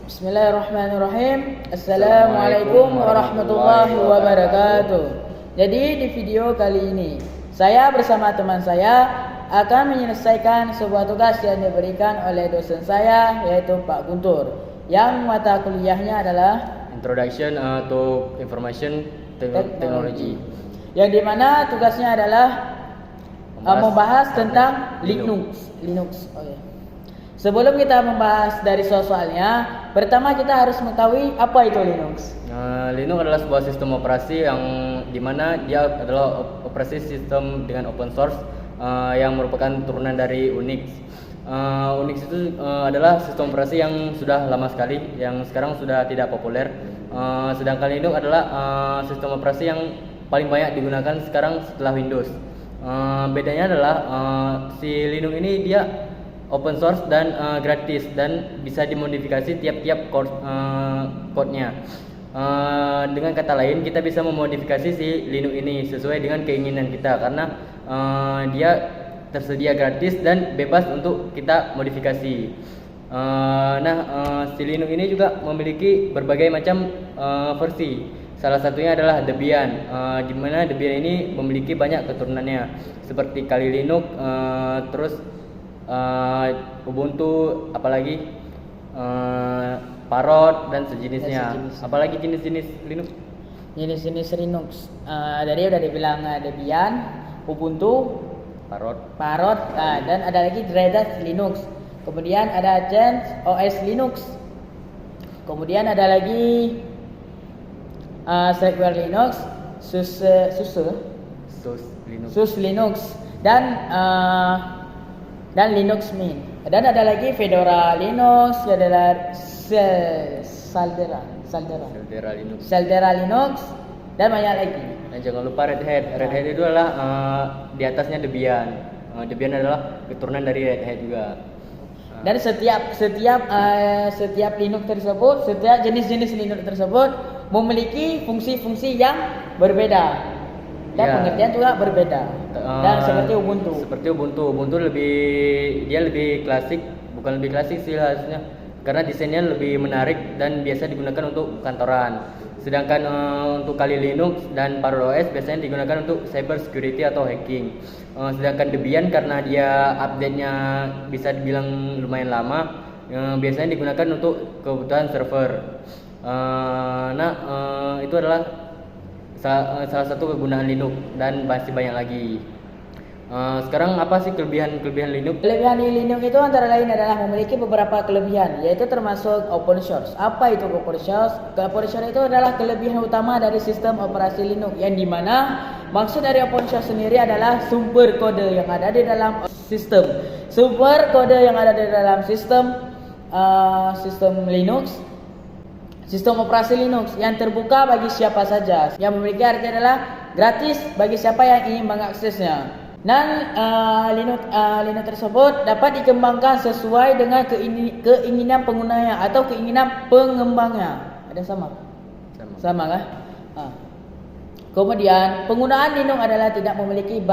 Bismillahirrahmanirrahim. Assalamualaikum warahmatullahi wabarakatuh. Jadi di video kali ini saya bersama teman saya akan menyelesaikan sebuah tugas yang diberikan oleh dosen saya, yaitu Pak Guntur, yang mata kuliahnya adalah Introduction to Information Technology, yang dimana tugasnya adalah membahas tentang Linux. Oh, ya. Sebelum kita membahas dari soal-soalnya, pertama kita harus mengetahui apa itu Linux. Linux adalah sebuah sistem operasi yang dimana dia adalah operasi sistem dengan open source yang merupakan turunan dari Unix. Unix itu adalah sistem operasi yang sudah lama sekali, yang sekarang sudah tidak populer. Sedangkan Linux adalah sistem operasi yang paling banyak digunakan sekarang setelah Windows. Bedanya adalah si Linux ini dia open source dan gratis, dan bisa dimodifikasi tiap-tiap code-nya. Dengan kata lain, kita bisa memodifikasi si Linux ini sesuai dengan keinginan kita, karena dia tersedia gratis dan bebas untuk kita modifikasi. Si Linux ini juga memiliki berbagai macam versi. Salah satunya adalah Debian, di mana Debian ini memiliki banyak keturunannya, seperti Kali Linux, terus Ubuntu, apalagi Parrot dan sejenisnya. Apalagi jenis-jenis Linux? Jenis-jenis Linux. Dari udah dibilang Debian, Ubuntu, Parrot, dan ada lagi Red Hat Linux. Kemudian ada Chance OS Linux. Kemudian ada lagi Slackware Linux, SUSE Linux, dan Linux Mint. Dan ada lagi Fedora Linux, ada Caldera Linux, dan banyak lagi. Dan jangan lupa Red Hat. Red Hat itu adalah di atasnya Debian. Debian adalah keturunan dari Red Hat juga. Dan setiap Linux tersebut, setiap jenis-jenis Linux tersebut memiliki fungsi-fungsi yang berbeda. Dan pengertian juga berbeda. Dan seperti Ubuntu lebih klasik, bukan lebih klasik sih harusnya, karena desainnya lebih menarik dan biasa digunakan untuk kantoran. Sedangkan untuk Kali Linux dan Parrot OS biasanya digunakan untuk cyber security atau hacking. Sedangkan Debian karena dia update-nya bisa dibilang lumayan lama, biasanya digunakan untuk kebutuhan server. Itu adalah salah satu kegunaan Linux, dan masih banyak lagi. Sekarang apa sih kelebihan Linux? Kelebihan Linux itu antara lain adalah memiliki beberapa kelebihan, yaitu termasuk open source. Apa itu open source? Open source itu adalah kelebihan utama dari sistem operasi Linux, yang dimana maksud dari open source sendiri adalah sumber kode yang ada di dalam sistem. Sumber kode yang ada di dalam sistem Linux, sistem operasi Linux yang terbuka bagi siapa saja, yang memiliki arti adalah gratis bagi siapa yang ingin mengaksesnya. Dan Linux tersebut dapat dikembangkan sesuai dengan keinginan penggunanya atau keinginan pengembangnya. Ada sama kan? Kemudian penggunaan Linux adalah tidak memiliki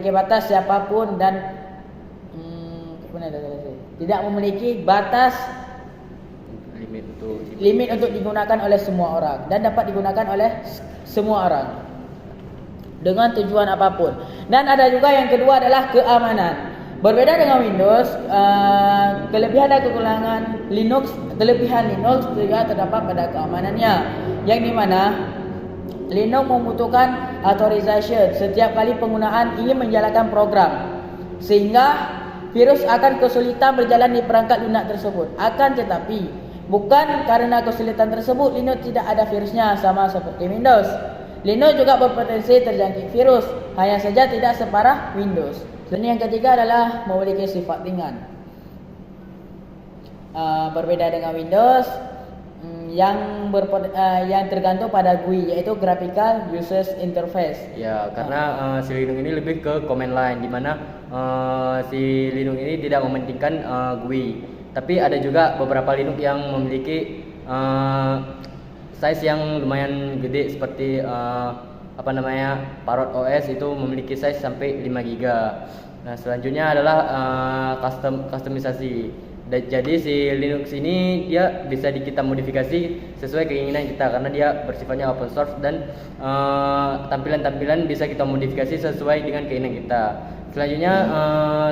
batas siapapun, dan tidak memiliki batas limit untuk digunakan oleh semua orang, dan dapat digunakan oleh semua orang dengan tujuan apapun. Dan ada juga yang kedua adalah keamanan. Berbeda dengan Windows, kelebihan dan kekurangan Linux, kelebihan Linux juga terdapat pada keamanannya, yang dimana Linux membutuhkan authorization setiap kali penggunaan ingin menjalankan program, sehingga virus akan kesulitan berjalan di perangkat lunak tersebut. Akan tetapi bukan karena kesulitan tersebut Linux tidak ada virusnya, sama seperti Windows. Linux juga berpotensi terjangkit virus, hanya saja tidak separah Windows. Dan yang ketiga adalah memiliki sifat ringan. Berbeda dengan Windows, yang tergantung pada GUI, yaitu Graphical User Interface. Ya, karena si Linux ini lebih ke command line, di mana si Linux ini tidak mementingkan GUI. Tapi ada juga beberapa Linux yang memiliki size yang lumayan gede, seperti Parrot OS itu memiliki size sampai 5 GB. Nah, selanjutnya adalah customisasi. Jadi si Linux ini dia bisa kita modifikasi sesuai keinginan kita karena dia bersifatnya open source dan tampilan-tampilan bisa kita modifikasi sesuai dengan keinginan kita. Selanjutnya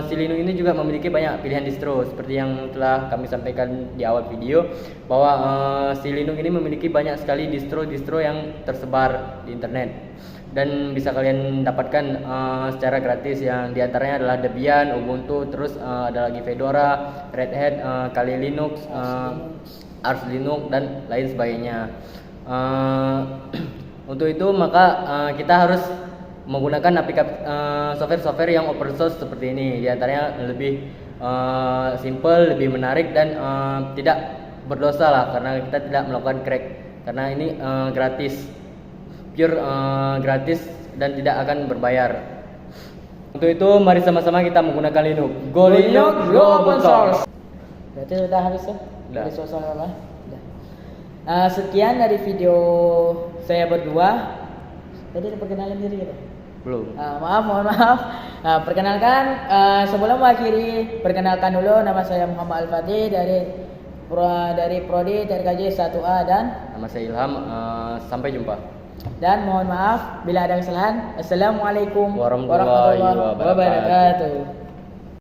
si Linux ini juga memiliki banyak pilihan distro seperti yang telah kami sampaikan di awal video bahwa si Linux ini memiliki banyak sekali distro-distro yang tersebar di internet dan bisa kalian dapatkan secara gratis, yang diantaranya adalah Debian, Ubuntu, terus ada lagi Fedora, Red Hat, Kali Linux, Arch Linux dan lain sebagainya. Untuk itu maka kita harus menggunakan aplikasi software-software yang open source seperti ini, diantaranya lebih simple, lebih menarik dan tidak berdosa lah karena kita tidak melakukan crack karena ini gratis. Pure gratis dan tidak akan berbayar. Untuk itu mari sama-sama kita menggunakan Linux. Go Linux, go open source. Berarti sudah habis ya? Udah. Dari suasana apa? Udah. Sekian dari video saya berdua. Tadi ada perkenalan diri gitu? Belum. Mohon maaf. Perkenalkan, sebelum mengakhiri, perkenalkan dulu nama saya Muhammad Al-Fatih dari Prodi TRKJ 1A dan Nama saya Ilham. Sampai jumpa. Dan mohon maaf bila ada kesalahan. Assalamualaikum Warahmatullahi wabarakatuh. wabarakatuh.